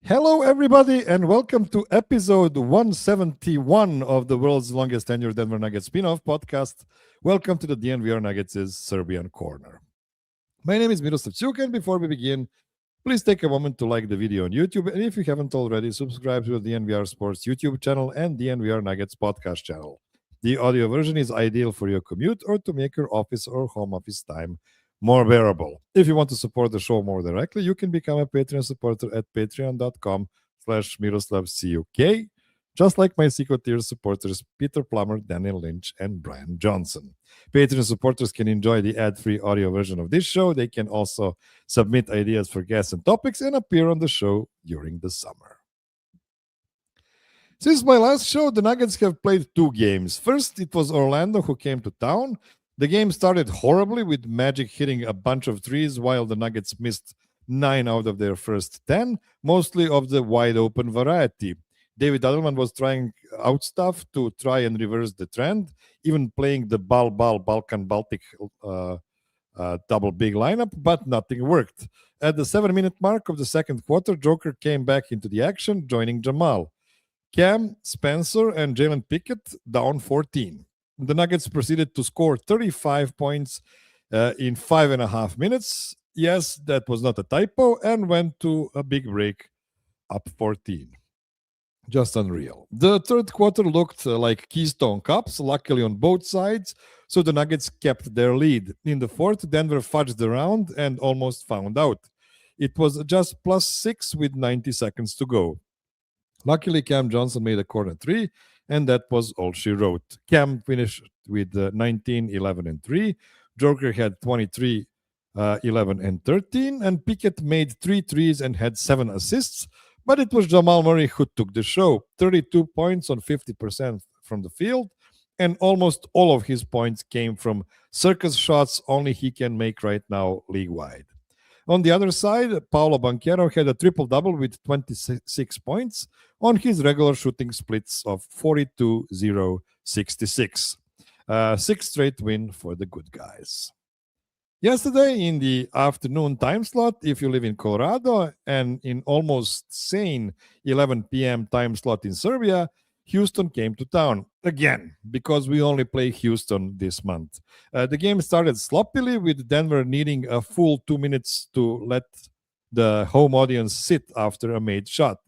Hello, everybody, and welcome to episode 171 of the world's longest tenured Denver Nuggets spin-off podcast. Welcome to the DNVR Nuggets' Serbian Corner. My name is Miroslav, and before we begin, please take a moment to like the video on YouTube, and if you haven't already, subscribe to the DNVR Sports YouTube channel and DNVR Nuggets podcast channel. The audio version is ideal for your commute or to make your office or home office time more bearable. If you want to support the show more directly, you can become a Patreon supporter at patreon.com/MiroslavCuk, just like my secret tier supporters Peter Plummer, Daniel Lynch, and Brian Johnson. Patreon supporters can enjoy the ad-free audio version of this show. They can also submit ideas for guests and topics and appear on the show during the summer. Since my last show, the Nuggets have played two games. First, it was Orlando who came to town. The game started horribly with Magic hitting a bunch of threes while the Nuggets missed 9 out of their first 10, mostly of the wide-open variety. David Adelman was trying out stuff to try and reverse the trend, even playing the Balkan-Baltic double big lineup, but nothing worked. At the 7-minute mark of the second quarter, Joker came back into the action, joining Jamal. Cam, Spencer, and Jalen Pickett down 14. The Nuggets proceeded to score 35 points in 5.5 minutes. Yes, that was not a typo, and went to a big break up 14. Just unreal. The third quarter looked like Keystone Cups, luckily on both sides, so the Nuggets kept their lead. In the fourth, Denver fudged around and almost found out. It was just +6 with 90 seconds to go. Luckily, Cam Johnson made a corner three, and that was all she wrote. Cam finished with 19, 11, and 3. Joker had 23, 11, and 13. And Pickett made 3 threes and had 7 assists. But it was Jamal Murray who took the show. 32 points on 50% from the field. And almost all of his points came from circus shots only he can make right now league-wide. On the other side, Paolo Banchero had a triple-double with 26 points on his regular shooting splits of 42-0-66. 6th straight win for the good guys. Yesterday, in the afternoon time slot, if you live in Colorado, and in almost sane 11 p.m. time slot in Serbia, Houston came to town again because we only play Houston this month. The game started sloppily with Denver needing a full 2 minutes to let the home audience sit after a made shot.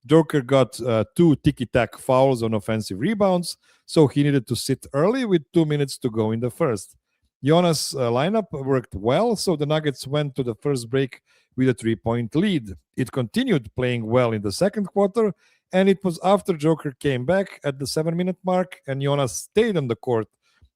Joker got 2 ticky-tack fouls on offensive rebounds, so he needed to sit early with 2 minutes to go in the first. Jonas' lineup worked well, so the Nuggets went to the first break with a 3-point lead. It continued playing well in the second quarter, and it was after Joker came back at the 7-minute mark and Jonas stayed on the court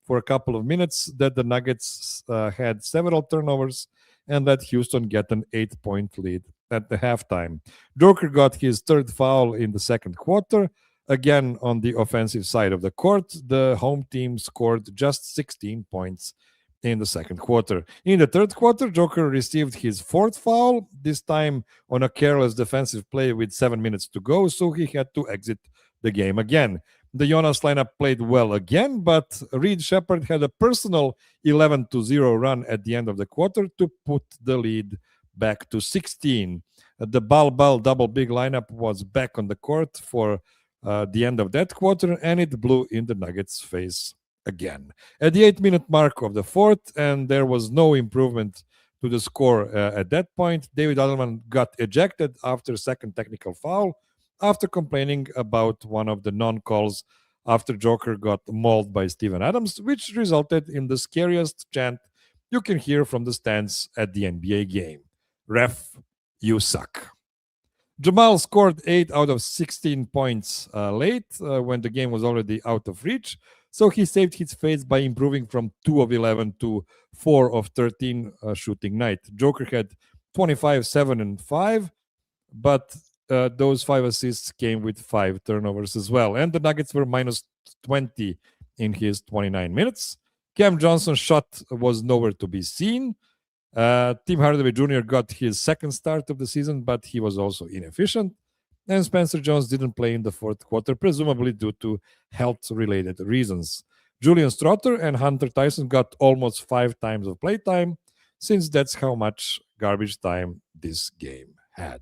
for a couple of minutes that the Nuggets had several turnovers and let Houston get an 8-point lead at the halftime. Joker got his third foul in the second quarter. Again, on the offensive side of the court, the home team scored just 16 points in the second quarter. In the third quarter, Joker received his fourth foul, this time on a careless defensive play with 7 minutes to go, so he had to exit the game again. The Jonas lineup played well again, but Reed Shepherd had a personal 11-0 run at the end of the quarter to put the lead back to 16. The Bal double big lineup was back on the court for the end of that quarter, and it blew in the Nuggets' face again. At the 8-minute mark of the fourth, and there was no improvement to the score at that point, David Adelman got ejected after second technical foul after complaining about one of the non-calls after Joker got mauled by Steven Adams, which resulted in the scariest chant you can hear from the stands at the NBA game. Ref, you suck. Jamal scored 8 out of 16 points late when the game was already out of reach. So he saved his face by improving from 2 of 11 to 4 of 13 shooting night. Joker had 25, 7, and 5, but those 5 assists came with 5 turnovers as well. And the Nuggets were minus 20 in his 29 minutes. Cam Johnson's shot was nowhere to be seen. Tim Hardaway Jr. got his second start of the season, but he was also inefficient. And Spencer Jones didn't play in the fourth quarter, presumably due to health-related reasons. Julian Strother and Hunter Tyson got almost 5 times of playtime, since that's how much garbage time this game had.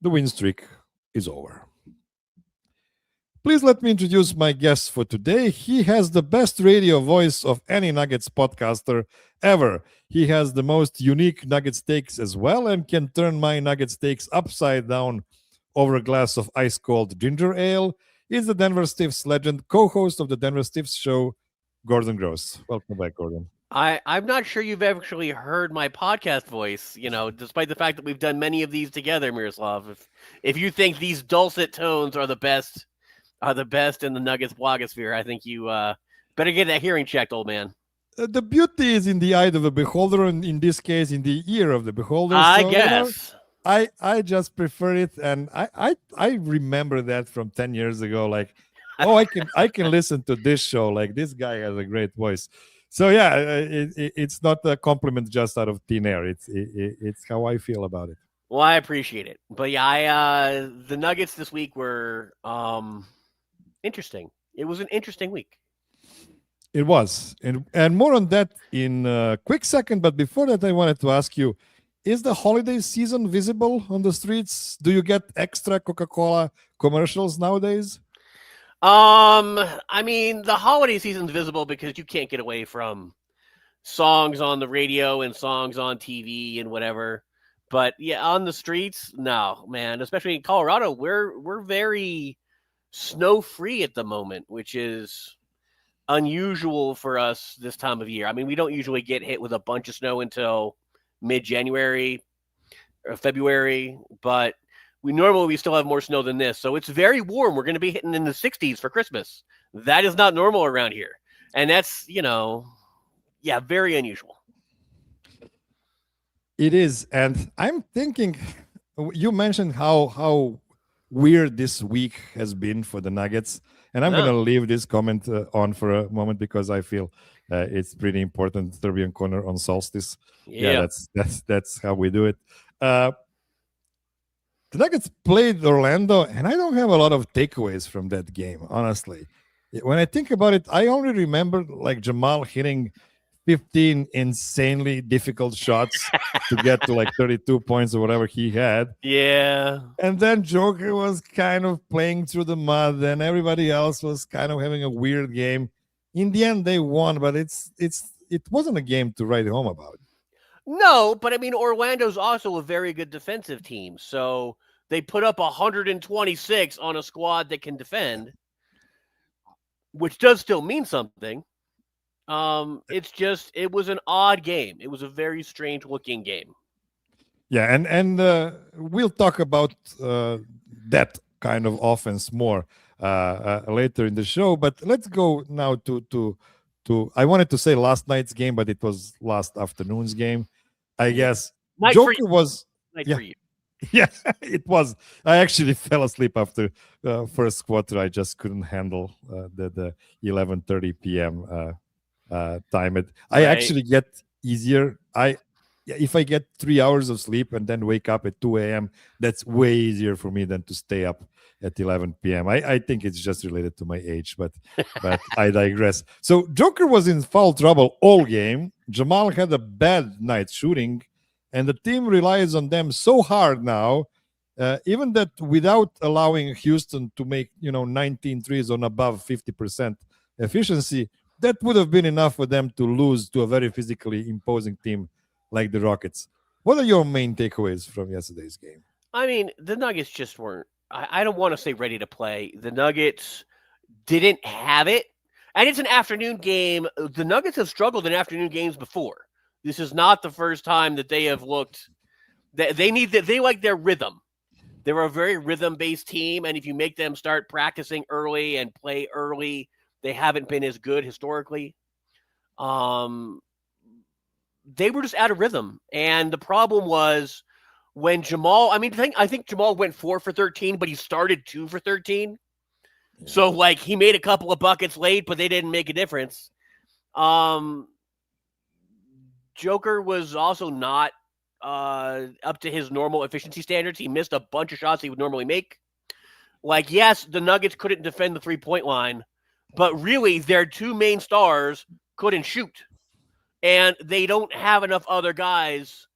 the win streak is over. Please let me introduce my guest for today. He has the best radio voice of any Nuggets podcaster ever. He has the most unique Nuggets takes as well and can turn my Nuggets takes upside down over a glass of ice cold ginger ale. He's the Denver Stiffs legend, co host of the Denver Stiffs show, Gordon Gross. Welcome back, Gordon. I'm not sure you've actually heard my podcast voice, despite the fact that we've done many of these together, Miroslav. If you think these dulcet tones are the best in the Nuggets blogosphere, I think you better get that hearing checked, old man. The beauty is in the eye of the beholder, and in this case, in the ear of the beholder. I guess. I just prefer it, and I remember that from 10 years ago. Like, oh, I can listen to this show. Like, this guy has a great voice. So yeah, it's not a compliment just out of thin air. It's how I feel about it. Well, I appreciate it, but yeah, the Nuggets this week were interesting. It was an interesting week. It was, and more on that in a quick second. But before that, I wanted to ask you: is the holiday season visible on the streets? Do you get extra Coca-Cola commercials nowadays? I mean, the holiday season's visible because you can't get away from songs on the radio and songs on TV and whatever. But yeah, on the streets, no, man. Especially in Colorado, we're very snow-free at the moment, which is unusual for us this time of year. I mean, we don't usually get hit with a bunch of snow until mid-January or February, but we still have more snow than this. So it's very warm. We're going to be hitting in the 60s for Christmas. That is not normal around here. And that's, very unusual. It is. And I'm thinking, you mentioned how weird this week has been for the Nuggets. And I'm going to leave this comment on for a moment because I feel it's pretty important. Serbian Corner on solstice. Yeah, that's how we do it. The Nuggets played Orlando, and I don't have a lot of takeaways from that game, honestly. When I think about it, I only remember like Jamal hitting 15 insanely difficult shots to get to like 32 points or whatever he had. Yeah. And then Joker was kind of playing through the mud, and everybody else was kind of having a weird game. In the end, they won, but it wasn't a game to write home about. No, but I mean, Orlando's also a very good defensive team. So they put up 126 on a squad that can defend, which does still mean something. It was an odd game. It was a very strange looking game. Yeah, and we'll talk about that kind of offense more later in the show. But let's go now to I wanted to say last night's game, but it was last afternoon's game. I guess Joker was for you. Yeah, it was. I actually fell asleep after first quarter. I just couldn't handle the 11:30 p.m. Time. I actually get easier. If I get 3 hours of sleep and then wake up at 2 a.m., that's way easier for me than to stay up at 11 p.m. I think it's just related to my age, but I digress. So Joker was in foul trouble all game. Jamal had a bad night shooting, and the team relies on them so hard now, even that without allowing Houston to make 19 threes on above 50% efficiency, that would have been enough for them to lose to a very physically imposing team like the Rockets. What are your main takeaways from yesterday's game? I mean, the Nuggets just weren't, I don't want to say ready to play. The Nuggets didn't have it. And it's an afternoon game. The Nuggets have struggled in afternoon games before. This is not the first time that they have looked. They like their rhythm. They're a very rhythm-based team, and if you make them start practicing early and play early, they haven't been as good historically. They were just out of rhythm, and the problem was when Jamal. I mean, I think Jamal went 4 for 13, but he started 2 for 13. Yeah. So, like, he made a couple of buckets late, but they didn't make a difference. Joker was also not up to his normal efficiency standards. He missed a bunch of shots he would normally make. Like, yes, the Nuggets couldn't defend the three-point line, but really their two main stars couldn't shoot. And they don't have enough other guys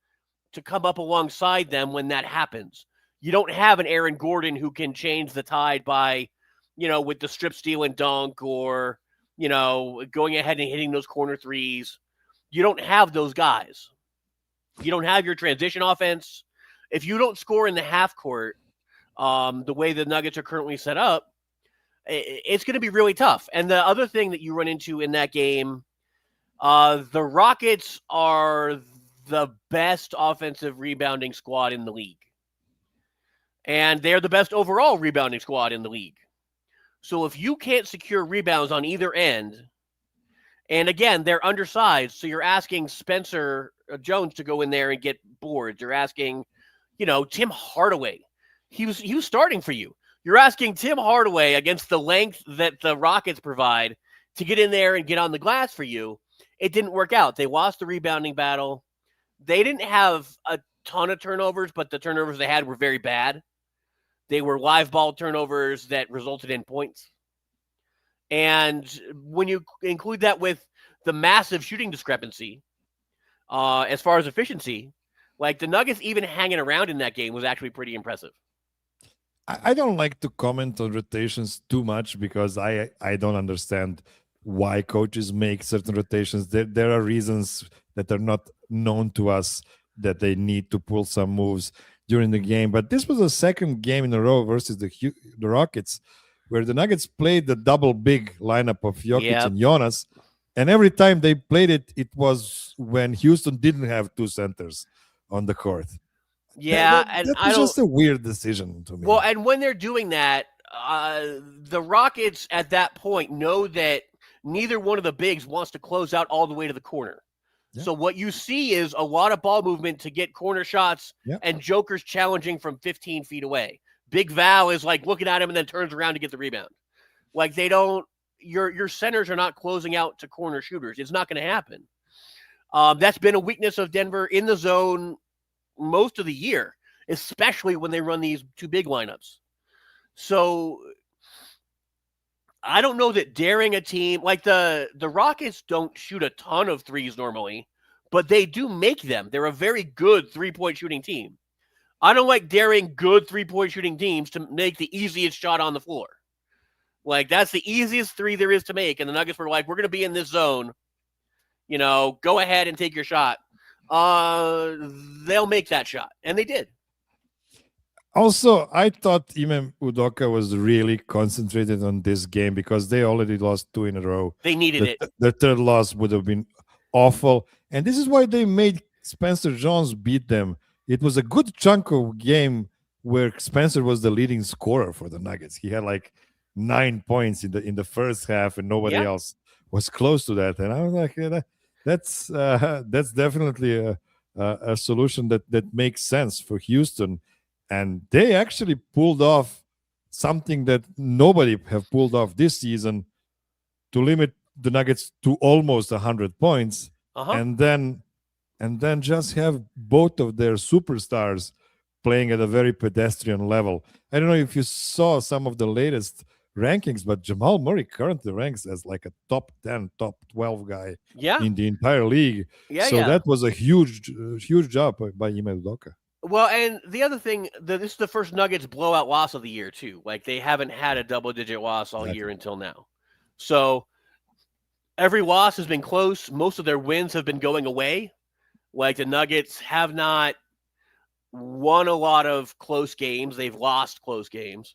to come up alongside them when that happens. You don't have an Aaron Gordon who can change the tide by, with the strip steal and dunk or, going ahead and hitting those corner threes. You don't have those guys. You don't have your transition offense. If you don't score in the half court, the way the Nuggets are currently set up, it's going to be really tough. And the other thing that you run into in that game, the Rockets are the best offensive rebounding squad in the league. And they're the best overall rebounding squad in the league. So if you can't secure rebounds on either end, and again, they're undersized, so you're asking Spencer Jones to go in there and get boards. You're asking, Tim Hardaway. He was starting for you. You're asking Tim Hardaway against the length that the Rockets provide to get in there and get on the glass for you. It didn't work out. They lost the rebounding battle. They didn't have a ton of turnovers, but the turnovers they had were very bad. They were live ball turnovers that resulted in points. And when you include that with the massive shooting discrepancy, as far as efficiency, like the Nuggets even hanging around in that game was actually pretty impressive. I don't like to comment on rotations too much because I don't understand why coaches make certain rotations. There are reasons that are not known to us that they need to pull some moves during the game. But this was the second game in a row versus the Rockets where the Nuggets played the double big lineup of Jokic and Jonas. And every time they played it, it was when Houston didn't have two centers on the court. Yeah, that was just a weird decision to me. Well, and when they're doing that, the Rockets at that point know that neither one of the bigs wants to close out all the way to the corner. Yeah. So what you see is a lot of ball movement to get corner shots and jokers challenging from 15 feet away. Big Val is like looking at him and then turns around to get the rebound. Like they don't, your centers are not closing out to corner shooters. It's not going to happen. That's been a weakness of Denver in the zone most of the year, especially when they run these two big lineups. So I don't know that daring a team like the Rockets don't shoot a ton of threes normally, but they do make them. They're a very good 3-point shooting team. I don't like daring good 3-point shooting teams to make the easiest shot on the floor. Like that's the easiest three there is to make. And the Nuggets were like, we're going to be in this zone. Go ahead and take your shot. They'll make that shot. And they did. Also, I thought Ime Udoka was really concentrated on this game because they already lost 2 in a row. They needed it. The third loss would have been awful. And this is why they made Spencer Jones beat them. It was a good chunk of game where Spencer was the leading scorer for the Nuggets. He had like 9 points in the first half and nobody else was close to that. And I was like, that's definitely a solution that makes sense for Houston. And they actually pulled off something that nobody have pulled off this season to limit the Nuggets to almost 100 points. And then just have both of their superstars playing at a very pedestrian level. I don't know if you saw some of the latest rankings, but Jamal Murray currently ranks as like a top 10, top 12 guy in the entire league. That was a huge job by Ime Udoka. Well, and the other thing, this is the first Nuggets blowout loss of the year, too. Like, they haven't had a double-digit loss all year until now. So, every loss has been close. Most of their wins have been going away. Like, the Nuggets have not won a lot of close games. They've lost close games.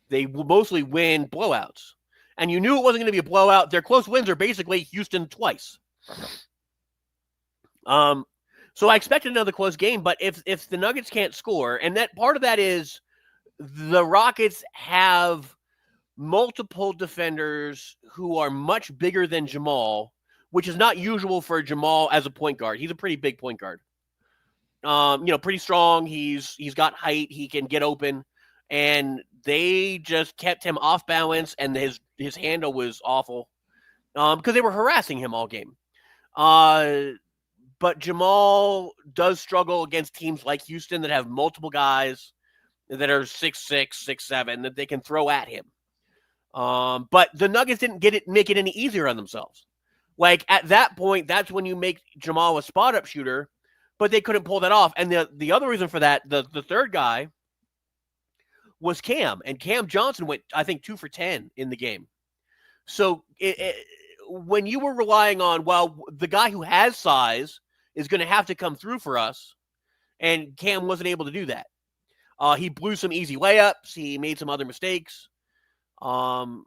They mostly win blowouts. And you knew it wasn't going to be a blowout. Their close wins are basically Houston twice. So I expected another close game, but if the Nuggets can't score, and that part of that is the Rockets have multiple defenders who are much bigger than Jamal, which is not usual for Jamal as a point guard. He's a pretty big point guard. Pretty strong. He's got height. He can get open, and they just kept him off balance, and his handle was awful because they were harassing him all game. But Jamal does struggle against teams like Houston that have multiple guys that are 6'6", 6'7", that they can throw at him. But the Nuggets didn't make it any easier on themselves. Like, at that point, that's when you make Jamal a spot-up shooter, but they couldn't pull that off. And the other reason for that, the third guy, was Cam, and Cam Johnson went, I think, 2 for 10 in the game. So when you were relying on, well, the guy who has size is going to have to come through for us, and Cam wasn't able to do that. He blew some easy layups. He made some other mistakes. That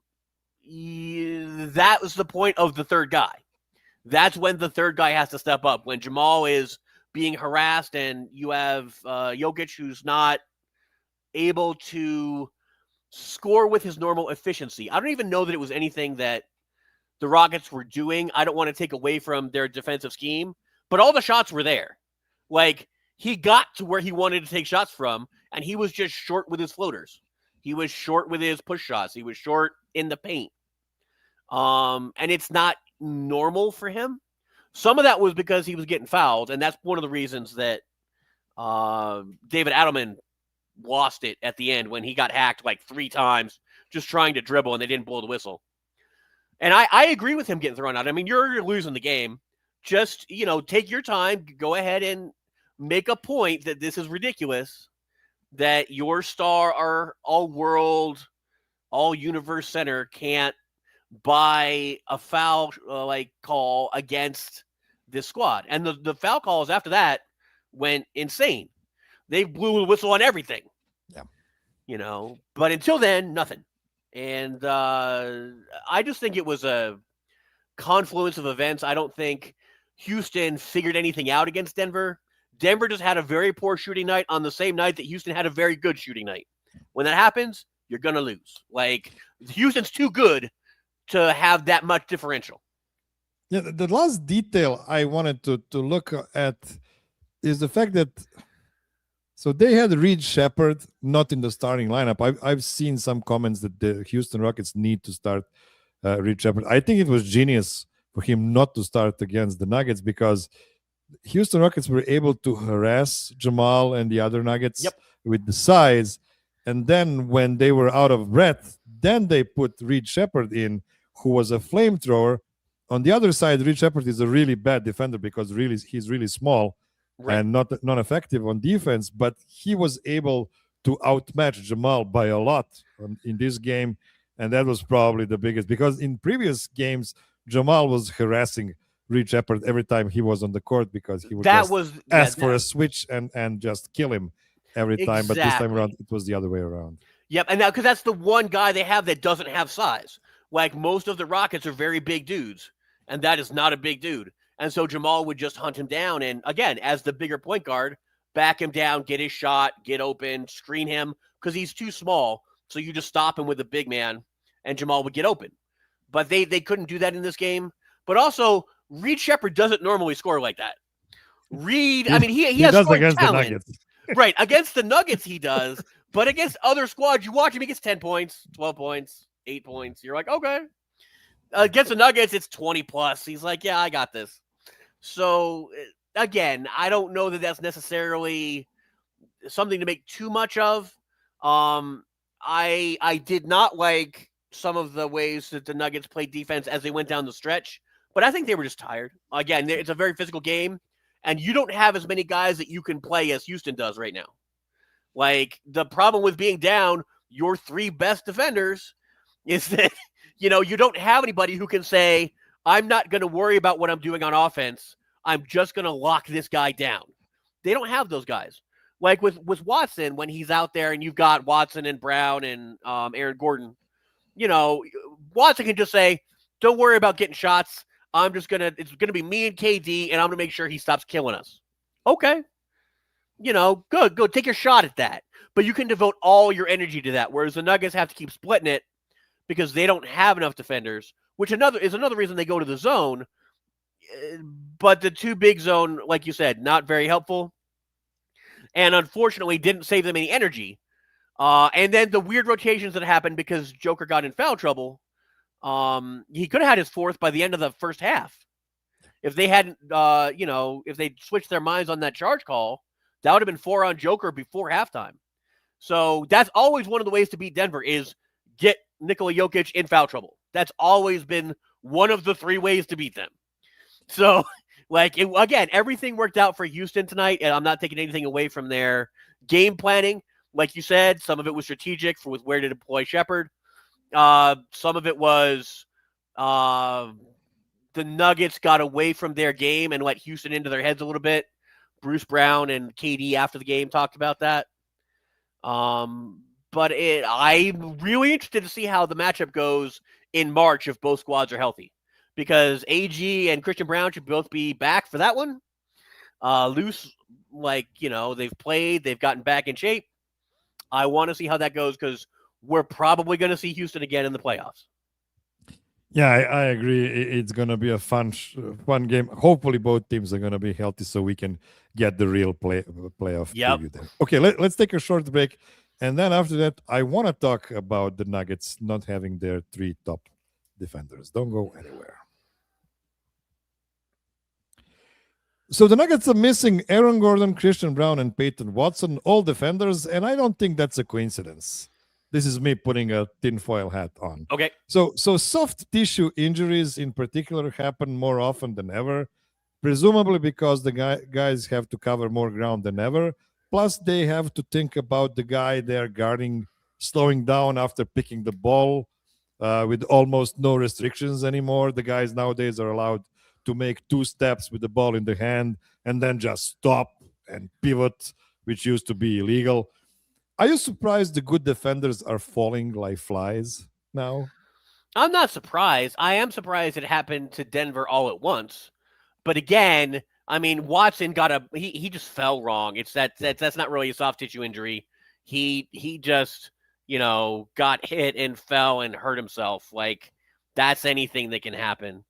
was the point of the third guy. That's when the third guy has to step up. When Jamal is being harassed and you have Jokic who's not able to score with his normal efficiency. I don't even know that it was anything that the Rockets were doing. I don't want to take away from their defensive scheme, but all the shots were there. Like, he got to where he wanted to take shots from, and he was just short with his floaters. He was short with his push shots. He was short in the paint. And it's not normal for him. Some of that was because he was getting fouled, and that's one of the reasons that David Adelman lost it at the end when he got hacked like 3 times just trying to dribble, and they didn't blow the whistle. And I agree with him getting thrown out. I mean, you're losing the game. Just, take your time. Go ahead and make a point that this is ridiculous, that your star, our all-world, all-universe center can't buy a foul call against this squad. And the foul calls after that went insane. They blew the whistle on everything. Yeah. But until then, nothing. And I just think it was a confluence of events. I don't think Houston figured anything out against Denver. Denver just had a very poor shooting night on the same night that Houston had a very good shooting night. When that happens, you're going to lose. Like, Houston's too good to have that much differential. Yeah, the last detail I wanted to look at is the fact that so they had Reed Shepherd not in the starting lineup. I've seen some comments that the Houston Rockets need to start Reed Shepherd. I think it was genius for him not to start against the Nuggets because Houston Rockets were able to harass Jamal and the other Nuggets with the size. And then when they were out of breath, then they put Reed Shepherd in, who was a flamethrower. On the other side, Reed Shepherd is a really bad defender because he's really small and not effective on defense. But he was able to outmatch Jamal by a lot in this game. And that was probably the biggest, because in previous games, Jamal was harassing Reed Shepherd every time he was on the court because he would ask for a switch and just kill him every time. But this time around, it was the other way around. Yep, and now because that's the one guy they have that doesn't have size. Like, most of the Rockets are very big dudes, and that is not a big dude. And so Jamal would just hunt him down. And again, as the bigger point guard, back him down, get his shot, get open, screen him, because he's too small. So you just stop him with a big man, and Jamal would get open. But they couldn't do that in this game. But also, Reed Shepherd doesn't normally score like that. Reed, I mean, he has does against talent. The Nuggets. Right, against the Nuggets he does, but against other squads, you watch him, he gets 10 points, 12 points, 8 points. You're like, okay. Against the Nuggets, it's 20 plus. He's like, yeah, I got this. So, again, I don't know that that's necessarily something to make too much of. I did not like some of the ways that the Nuggets played defense as they went down the stretch, but I think they were just tired. Again, it's a very physical game, and you don't have as many guys that you can play as Houston does right now. Like, the problem with being down your 3 best defenders is that, you don't have anybody who can say, I'm not going to worry about what I'm doing on offense. I'm just going to lock this guy down. They don't have those guys. Like with Watson, when he's out there and you've got Watson and Brown and Aaron Gordon, Watson can just say, don't worry about getting shots. It's going to be me and KD, and I'm going to make sure he stops killing us. Okay. Good. Take your shot at that. But you can devote all your energy to that, whereas the Nuggets have to keep splitting it because they don't have enough defenders, which is another reason they go to the zone. But the 2 big zone, like you said, not very helpful. And unfortunately didn't save them any energy. And then the weird rotations that happened because Joker got in foul trouble. He could have had his 4th by the end of the first half. If they hadn't, if they switched their minds on that charge call, that would have been 4 on Joker before halftime. So that's always one of the ways to beat Denver is get Nikola Jokic in foul trouble. That's always been one of the 3 ways to beat them. So, again, everything worked out for Houston tonight, and I'm not taking anything away from their game planning. like you said, some of it was strategic with where to deploy Shepard. Some of it was uh, the Nuggets got away from their game and let Houston into their heads a little bit. Bruce Brown and KD after the game talked about that. But I'm really interested to see how the matchup goes in March if both squads are healthy, because AG and Christian Brown should both be back for that one. Loose, they've played, they've gotten back in shape. I want to see how that goes because we're probably going to see Houston again in the playoffs. Yeah, I agree. It's going to be a fun game. Hopefully, both teams are going to be healthy so we can get the real playoff preview there. Okay, let's take a short break. And then after that, I want to talk about the Nuggets not having their 3 top defenders. Don't go anywhere. So the Nuggets are missing Aaron Gordon, Christian Brown, and Peyton Watson, all defenders, and I don't think that's a coincidence. This is me putting a tinfoil hat on. Okay. So soft tissue injuries in particular happen more often than ever, presumably because the guys have to cover more ground than ever. Plus, they have to think about the guy they're guarding slowing down after picking the ball with almost no restrictions anymore. The guys nowadays are allowed to make 2 steps with the ball in the hand and then just stop and pivot, which used to be illegal. Are you surprised the good defenders are falling like flies now? I'm not surprised. I am surprised it happened to Denver all at once. But again, I mean, Watson he just fell wrong. It's that's not really a soft tissue injury. He just, got hit and fell and hurt himself. Like, that's anything that can happen.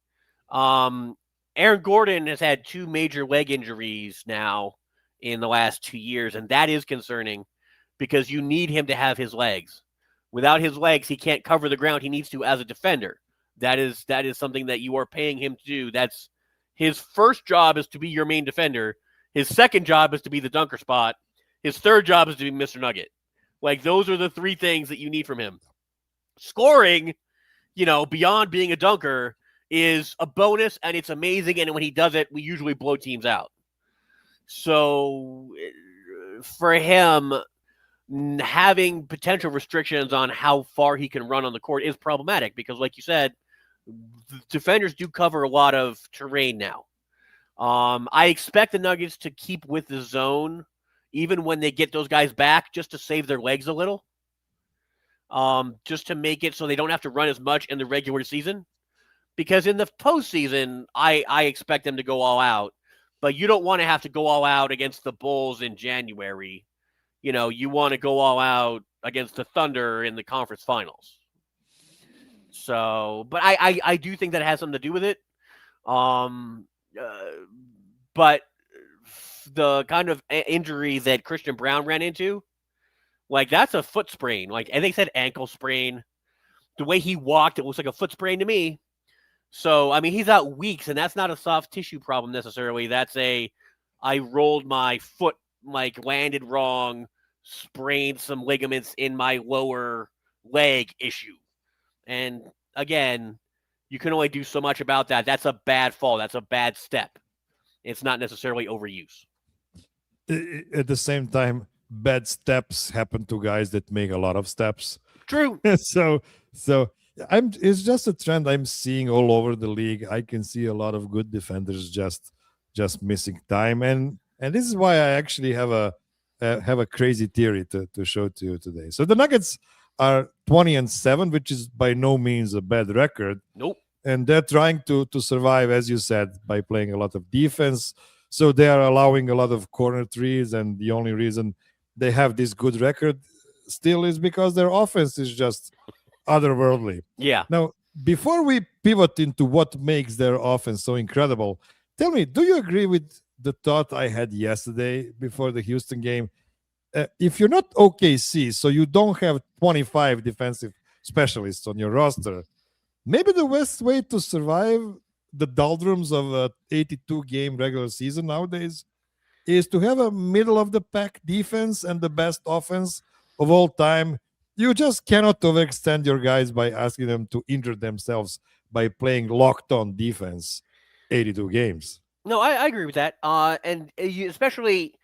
Aaron Gordon has had 2 major leg injuries now in the last 2 years, and that is concerning because you need him to have his legs. Without his legs, he can't cover the ground he needs to as a defender. That is something that you are paying him to do. That's his first job is to be your main defender. His second job is to be the dunker spot. His third job is to be Mr. Nugget. Like, those are the 3 things that you need from him. Scoring, beyond being a dunker is a bonus, and it's amazing. And when he does it, we usually blow teams out. So for him, having potential restrictions on how far he can run on the court is problematic because, like you said, defenders do cover a lot of terrain now. I expect the Nuggets to keep with the zone even when they get those guys back just to save their legs a little, just to make it so they don't have to run as much in the regular season. Because in the postseason, I expect them to go all out, but you don't want to have to go all out against the Bulls in January. You want to go all out against the Thunder in the conference finals. So, but I do think that has something to do with it. But the kind of injury that Christian Brown ran into, like, that's a foot sprain. Like, and they said ankle sprain. The way he walked, it looks like a foot sprain to me. So, I mean, he's out weeks, and that's not a soft tissue problem necessarily. That's I rolled my foot, like, landed wrong, sprained some ligaments in my lower leg issue. And again, you can only do so much about that. That's a bad fall. That's a bad step. It's not necessarily overuse. At the same time, bad steps happen to guys that make a lot of steps. True. so it's just a trend I'm seeing all over the league. I can see a lot of good defenders just missing time, and this is why I actually have a crazy theory to show to you today. So the Nuggets are 20-7, which is by no means a bad record. Nope. And they're trying to survive, as you said, by playing a lot of defense. So they are allowing a lot of corner threes, and the only reason they have this good record still is because their offense is just otherworldly. Yeah. Now, before we pivot into what makes their offense so incredible, tell me, do you agree with the thought I had yesterday before the Houston game? If you're not OKC, so you don't have 25 defensive specialists on your roster, maybe the best way to survive the doldrums of a 82-game regular season nowadays is to have a middle-of-the-pack defense and the best offense of all time. You just cannot overextend your guys by asking them to injure themselves by playing locked-on defense 82 games. No, I agree with that. And especially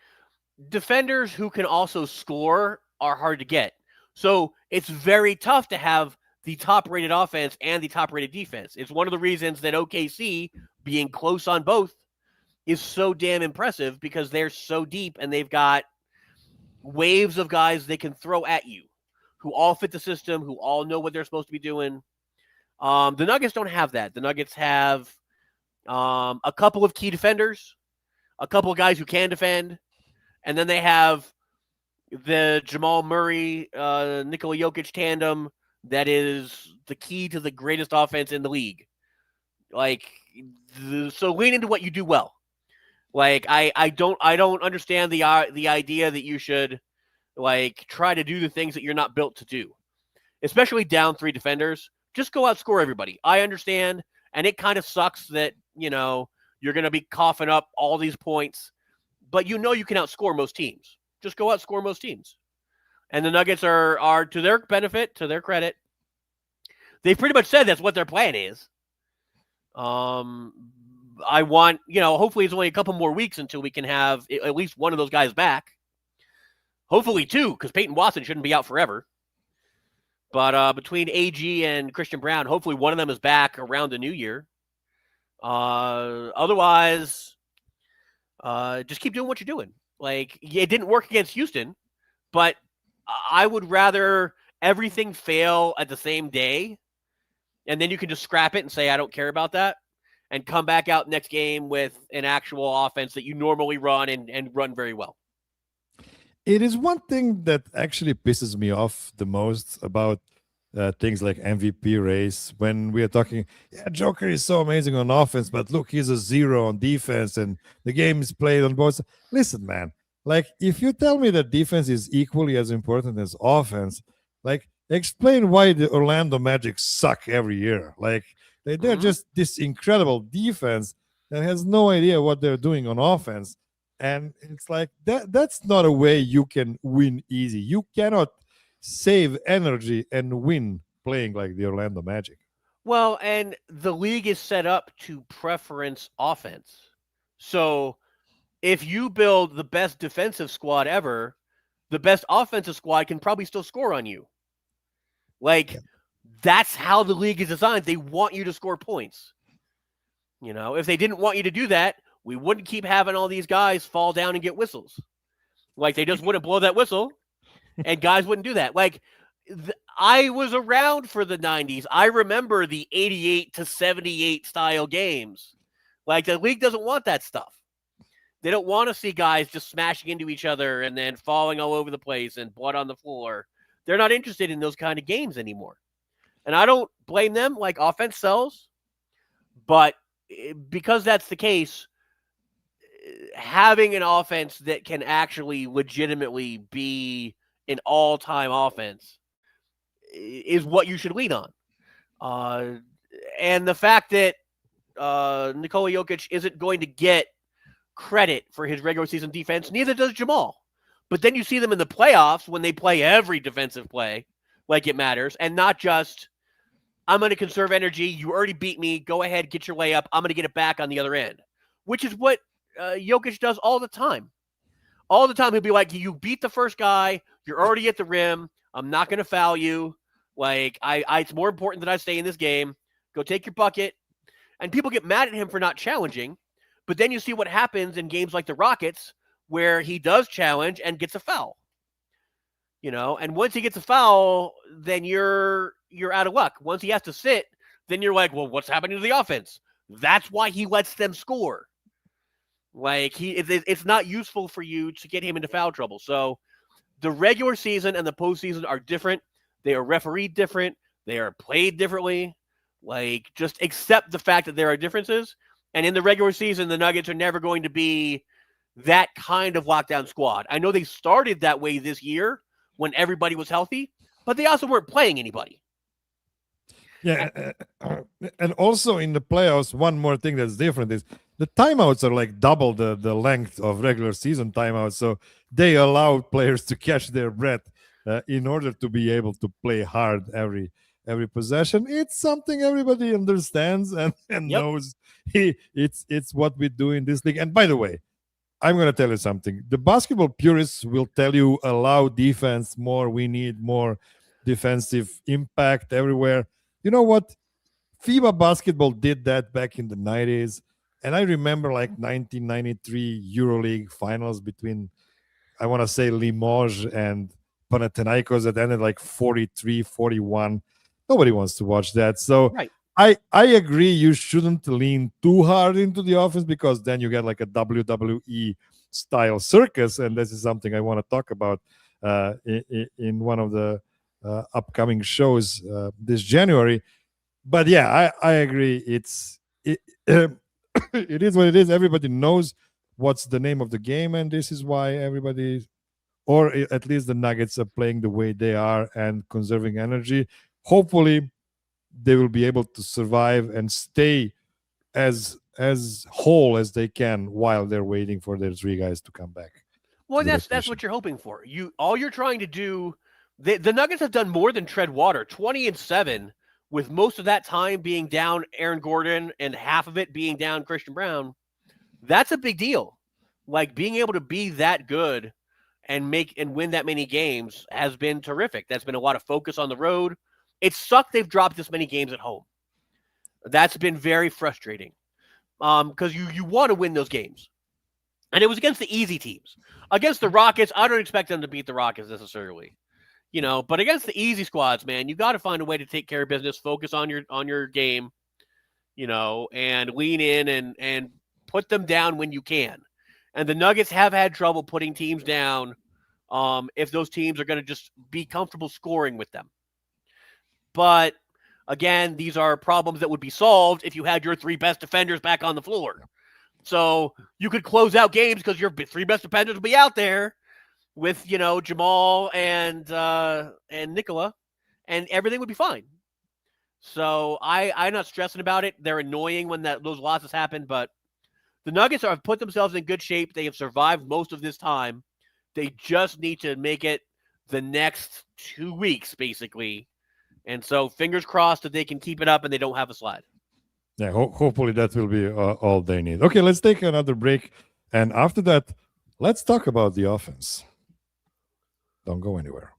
defenders who can also score are hard to get. So it's very tough to have the top-rated offense and the top-rated defense. It's one of the reasons that OKC, being close on both, is so damn impressive because they're so deep and they've got waves of guys they can throw at you who all fit the system, who all know what they're supposed to be doing. The Nuggets don't have that. The Nuggets have a couple of key defenders, a couple of guys who can defend, and then they have the Jamal Murray, Nikola Jokic tandem that is the key to the greatest offense in the league. Like, so lean into what you do well. Like, I don't understand the idea that you should like try to do the things that you're not built to do, especially down 3 defenders. Just go outscore everybody. I understand, and it kind of sucks that you're going to be coughing up all these points, but you can outscore most teams. Just go outscore most teams. And the Nuggets are to their benefit, to their credit, they've pretty much said that's what their plan is. I want, hopefully it's only a couple more weeks until we can have at least one of those guys back. Hopefully 2, because Peyton Watson shouldn't be out forever. But between AG and Christian Brown, hopefully one of them is back around the new year. Otherwise, just keep doing what you're doing. Like, it didn't work against Houston, but I would rather everything fail at the same day, and then you can just scrap it and say, I don't care about that, and come back out next game with an actual offense that you normally run and run very well. It is one thing that actually pisses me off the most about things like MVP race when we are talking, Joker is so amazing on offense, but look, he's a 0 on defense and the game is played on both. Listen, man, like if you tell me that defense is equally as important as offense, like explain why the Orlando Magic suck every year. Like they're just this incredible defense that has no idea what they're doing on offense. And it's like that's not a way you can win easy. You cannot save energy and win playing like the Orlando Magic. Well, and the league is set up to preference offense. So if you build the best defensive squad ever, the best offensive squad can probably still score on you. Like, that's how the league is designed. They want you to score points. If they didn't want you to do that, we wouldn't keep having all these guys fall down and get whistles. Like, they just wouldn't blow that whistle, and guys wouldn't do that. Like, I was around for the 90s. I remember the 88-78 style games. Like, the league doesn't want that stuff. They don't want to see guys just smashing into each other and then falling all over the place and blood on the floor. They're not interested in those kind of games anymore. And I don't blame them. Like, offense sells. But because that's the case, having an offense that can actually legitimately be an all-time offense is what you should lean on. And the fact that Nikola Jokic isn't going to get credit for his regular season defense, neither does Jamal. But then you see them in the playoffs when they play every defensive play like it matters, and not just, I'm going to conserve energy, you already beat me, go ahead, get your layup, I'm going to get it back on the other end, which is what Jokic does all the time. All the time, he'll be like, you beat the first guy, you're already at the rim, I'm not going to foul you. Like, it's more important that I stay in this game. Go take your bucket. And people get mad at him for not challenging, but then you see what happens in games like the Rockets where he does challenge and gets a foul. And once he gets a foul, then you're out of luck. Once he has to sit, then you're like, well, what's happening to the offense? That's why he lets them score. Like, it's not useful for you to get him into foul trouble. So the regular season and the postseason are different. They are refereed different. They are played differently. Like, just accept the fact that there are differences. And in the regular season, the Nuggets are never going to be that kind of lockdown squad. I know they started that way this year when everybody was healthy, but they also weren't playing anybody. Yeah, and also in the playoffs, one more thing that's different is the timeouts are like double the length of regular season timeouts. So they allow players to catch their breath in order to be able to play hard every possession. It's something everybody understands and knows. It's what we do in this league. And by the way, I'm going to tell you something. The basketball purists will tell you allow defense more. We need more defensive impact everywhere. You know what? FIBA basketball did that back in the 90s. And I remember like 1993 EuroLeague finals between, I want to say, Limoges and Panathinaikos that ended like 43-41. Nobody wants to watch that. So Right. I agree you shouldn't lean too hard into the offense because then you get like a WWE style circus. And this is something I want to talk about in one of the upcoming shows this January. But yeah, I agree. It is what it is. Everybody knows what's the name of the game, and this is why everybody, or at least the Nuggets, are playing the way they are and conserving energy. Hopefully, they will be able to survive and stay as whole as they can while they're waiting for their three guys to come back. Well, that's what you're hoping for. All you're trying to do. The Nuggets have done more than tread water. 20-7, with most of that time being down Aaron Gordon and half of it being down Christian Brown. That's a big deal. Like being able to be that good and win that many games has been terrific. That's been a lot of focus on the road. It sucked they've dropped this many games at home. That's been very frustrating because you want to win those games. And it was against the easy teams. Against the Rockets, I don't expect them to beat the Rockets necessarily. But against the easy squads, man, you got to find a way to take care of business, focus on your game, and lean in and put them down when you can. And the Nuggets have had trouble putting teams down if those teams are going to just be comfortable scoring with them. But again, these are problems that would be solved if you had your three best defenders back on the floor. So you could close out games because your three best defenders will be out there with, Jamal and Nikola, and everything would be fine. So I'm not stressing about it. They're annoying when those losses happen, but the Nuggets have put themselves in good shape. They have survived most of this time. They just need to make it the next 2 weeks, basically. And so fingers crossed that they can keep it up and they don't have a slide. Yeah, hopefully that will be all they need. Okay, let's take another break. And after that, let's talk about the offense. Don't go anywhere.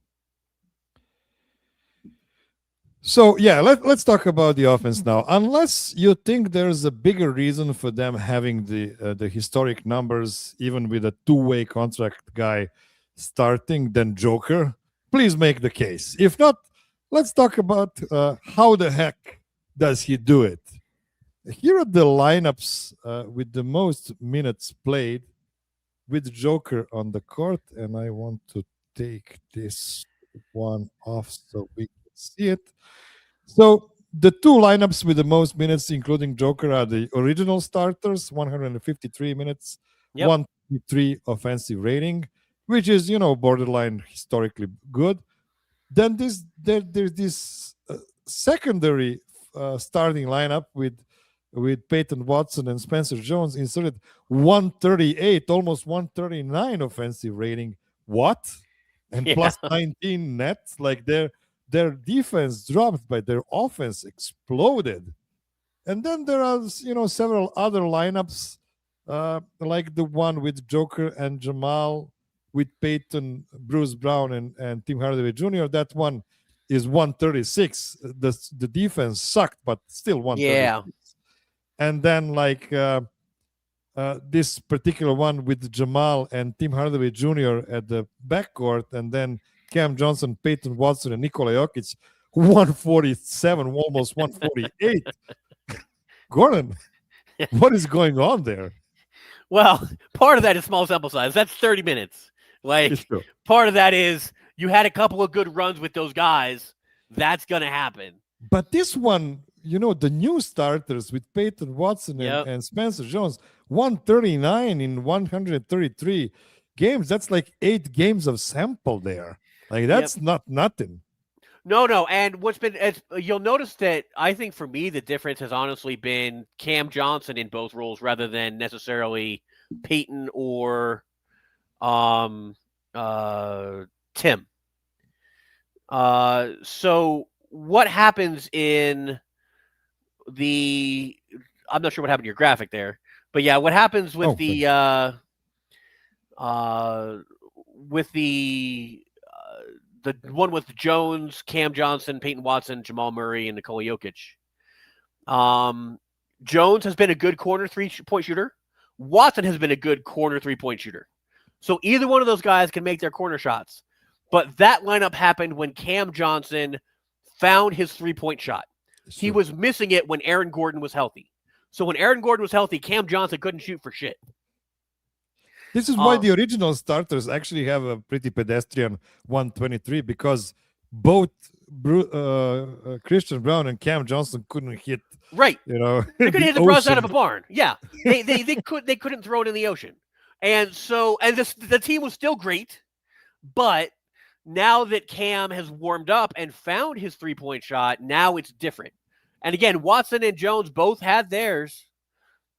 So, yeah, let's talk about the offense now. Unless you think there's a bigger reason for them having the historic numbers, even with a two-way contract guy starting, than Joker, please make the case. If not, let's talk about how the heck does he do it. Here are the lineups with the most minutes played with Joker on the court, and I want to take this one off so we can see it. So the two lineups with the most minutes, including Joker, are the original starters, 153 minutes, 153 offensive rating, which is, borderline historically good. Then there's this secondary starting lineup with Peyton Watson and Spencer Jones inserted 138, almost 139 offensive rating. What? And plus 19 nets. Like their defense dropped, but their offense exploded. And then there are, several other lineups, like the one with Joker and Jamal, with Peyton, Bruce Brown, and Tim Hardaway Jr. That one is 136. The defense sucked, but still 136. Yeah. And then this particular one with Jamal and Tim Hardaway Jr. at the backcourt, and then Cam Johnson, Peyton Watson, and Nikola Jokic, 147, almost 148. Gordon, what is going on there? Well, part of that is small sample size. That's 30 minutes. Part of that is you had a couple of good runs with those guys. That's going to happen. But this one, the new starters with Peyton Watson and Spencer Jones, 139 in 133 games. That's like 8 games of sample there. Like, that's not nothing. No. And you'll notice that I think for me, the difference has honestly been Cam Johnson in both roles rather than necessarily Peyton or Tim. So what happens in I'm not sure what happened to your graphic there, but yeah, what happens with with the one with Jones, Cam Johnson, Peyton Watson, Jamal Murray, and Nikola Jokic. Jones has been a good corner 3-point shooter. Watson has been a good corner 3-point shooter. So either one of those guys can make their corner shots. But that lineup happened when Cam Johnson found his 3-point shot. He was missing it when Aaron Gordon was healthy. So when Aaron Gordon was healthy, Cam Johnson couldn't shoot for shit. This is why the original starters actually have a pretty pedestrian 123, because both Christian Brown and Cam Johnson couldn't hit. Right. You know, they couldn't hit the brush out of a barn. Yeah. They couldn't throw it in the ocean. And so the team was still great, but now that Cam has warmed up and found his 3-point shot, now it's different. And again, Watson and Jones both had theirs.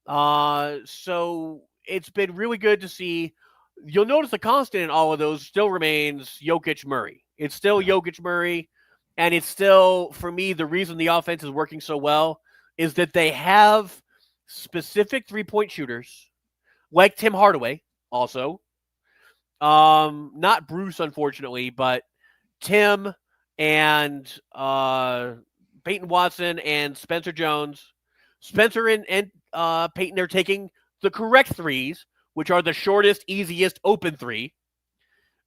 So it's been really good to see. You'll notice the constant in all of those still remains Jokic Murray. It's still Jokic Murray. And it's still, for me, the reason the offense is working so well is that they have specific 3-point shooters, like Tim Hardaway also. Not Bruce, unfortunately, but Tim and Peyton Watson and Spencer Jones. Spencer and Peyton are taking the correct threes, which are the shortest, easiest open three.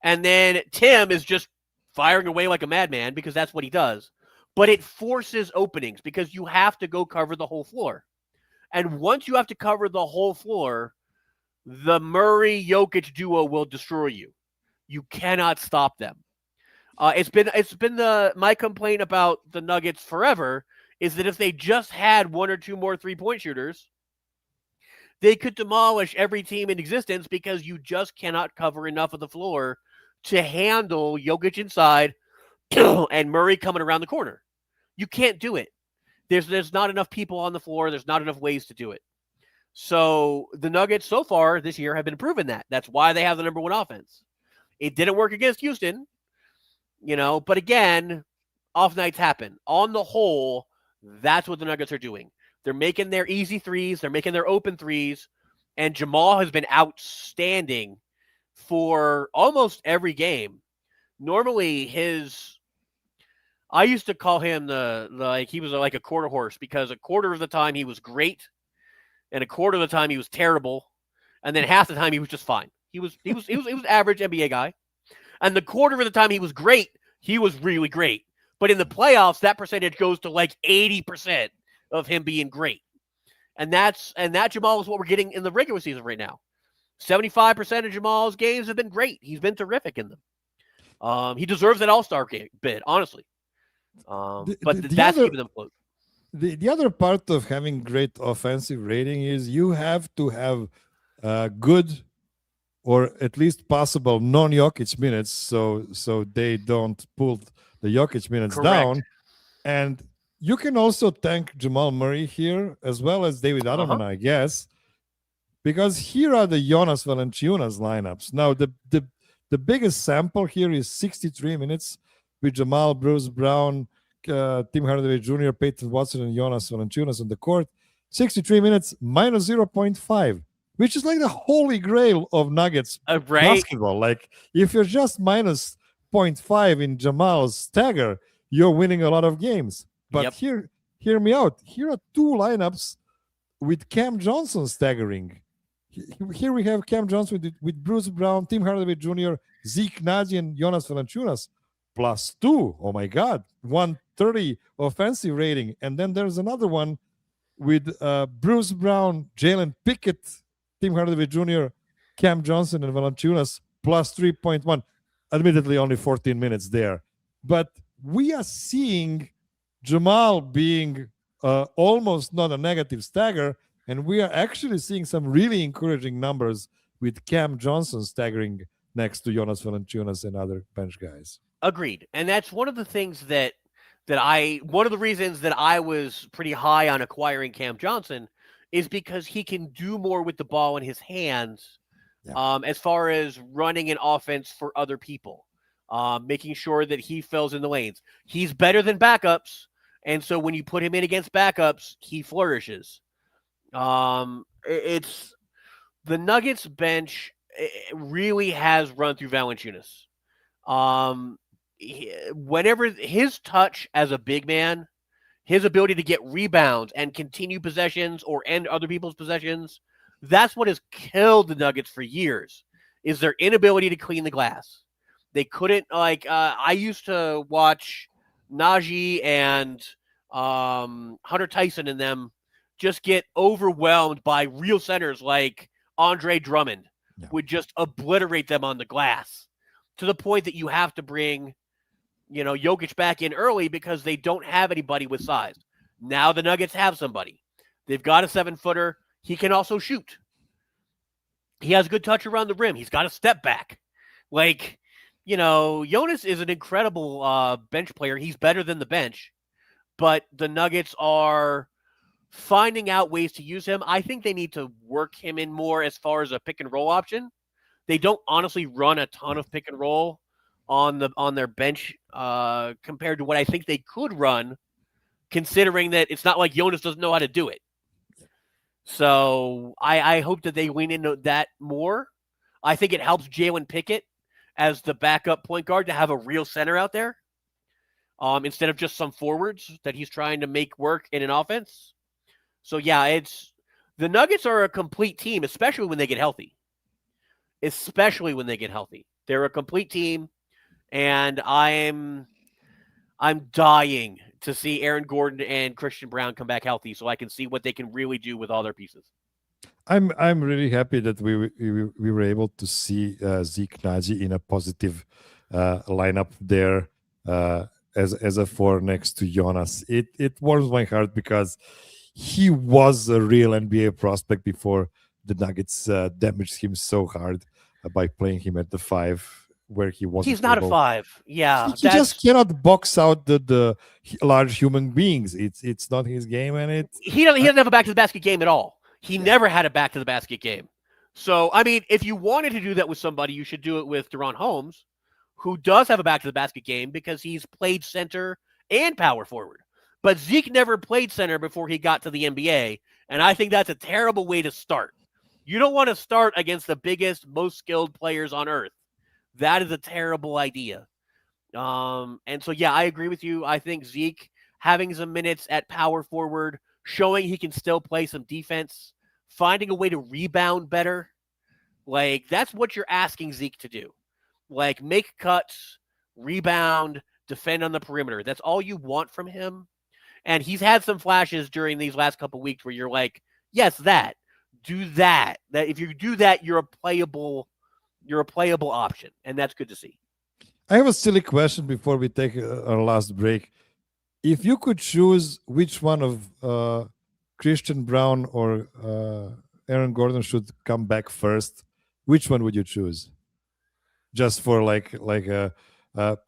And then Tim is just firing away like a madman because that's what he does. But it forces openings because you have to go cover the whole floor. And once you have to cover the whole floor, the Murray-Jokic duo will destroy you. You cannot stop them. It's been my complaint about the Nuggets forever is that if they just had one or two more 3-point shooters, they could demolish every team in existence because you just cannot cover enough of the floor to handle Jokic inside and Murray coming around the corner. You can't do it. There's not enough people on the floor. There's not enough ways to do it. So the Nuggets so far this year have been proving that. That's why they have the number one offense. It didn't work against Houston, but again, off nights happen. On the whole, that's what the Nuggets are doing. They're making their easy threes. They're making their open threes. And Jamal has been outstanding for almost every game. Normally I used to call him he was like a quarter horse because a quarter of the time he was great and a quarter of the time he was terrible. And then half the time he was just fine. He was average NBA guy. And the quarter of the time he was great, he was really great. But in the playoffs, that percentage goes to like 80% of him being great. And that Jamal is what we're getting in the regular season right now. 75% of Jamal's games have been great. He's been terrific in them. He deserves that All-Star bid, honestly. That's keeping them close. The other part of having great offensive rating is you have to have good or at least possible non-Jokic minutes so they don't pull the Jokic minutes down. And you can also thank Jamal Murray here as well as David Ottoman, I guess, because here are the Jonas Valanciunas lineups. Now, the biggest sample here is 63 minutes with Jamal, Bruce Brown, Tim Hardaway Jr., Peyton Watson, and Jonas Valanciunas on the court. 63 minutes minus 0.5, which is like the holy grail of Nuggets basketball. Like, if you're just minus 0.5 in Jamal's stagger, you're winning a lot of games. But hear me out. Here are two lineups with Cam Johnson staggering. Here we have Cam Johnson with Bruce Brown, Tim Hardaway Jr., Zeke Naji, and Jonas Valanciunas. +2. Oh my God. 130 offensive rating. And then there's another one with Bruce Brown, Jalen Pickett, Tim Hardaway Jr., Cam Johnson, and Valanciunas +3.1. Admittedly, only 14 minutes there. But we are seeing Jamal being almost not a negative stagger, and we are actually seeing some really encouraging numbers with Cam Johnson staggering next to Jonas Valanciunas and other bench guys. Agreed. And that's one of the things one of the reasons that I was pretty high on acquiring Cam Johnson is because he can do more with the ball in his hands as far as running an offense for other people, making sure that he fills in the lanes. He's better than backups, and so when you put him in against backups, he flourishes. It's the Nuggets bench. really has run through Valanciunas. Whenever his touch as a big man, his ability to get rebounds and continue possessions or end other people's possessions, that's what has killed the Nuggets for years, is their inability to clean the glass. They couldn't, I used to watch Najee and Hunter Tyson and them just get overwhelmed by real centers like Andre Drummond, would just obliterate them on the glass to the point that you have to bring Jokic back in early because they don't have anybody with size. Now the Nuggets have somebody. They've got a 7-footer. He can also shoot. He has good touch around the rim. He's got a step back. Jonas is an incredible bench player. He's better than the bench, but the Nuggets are finding out ways to use him. I think they need to work him in more as far as a pick and roll option. They don't honestly run a ton of pick and roll on their bench compared to what I think they could run, considering that it's not like Jonas doesn't know how to do it. So I hope that they lean into that more. I think it helps Jalen Pickett as the backup point guard to have a real center out there instead of just some forwards that he's trying to make work in an offense. So, yeah, the Nuggets are a complete team, especially when they get healthy. They're a complete team, and I'm dying to see Aaron Gordon and Christian Brown come back healthy so I can see what they can really do with all their pieces. I'm really happy that we were able to see Zeke Naji in a positive lineup there as a 4 next to Jonas. It warms my heart because he was a real NBA prospect before the Nuggets damaged him so hard by playing him at the 5 where he wasn't. He's not a 5. Yeah, he just cannot box out the large human beings. It's not his game, and he doesn't have a back to the basket game at all. He never had a back to the basket game. So, I mean, if you wanted to do that with somebody, you should do it with Deron Holmes, who does have a back to the basket game because he's played center and power forward. But Zeke never played center before he got to the NBA, and I think that's a terrible way to start. You don't want to start against the biggest, most skilled players on earth. That is a terrible idea. And so, yeah, I agree with you. I think Zeke having some minutes at power forward, showing he can still play some defense, finding a way to rebound better, that's what you're asking Zeke to do. Make cuts, rebound, defend on the perimeter. That's all you want from him. And he's had some flashes during these last couple of weeks where you're like, yes, do that. That if you do that, you're a playable option, and that's good to see. I have a silly question before we take our last break. If you could choose which one of Christian Brown or Aaron Gordon should come back first, which one would you choose? Just for playing.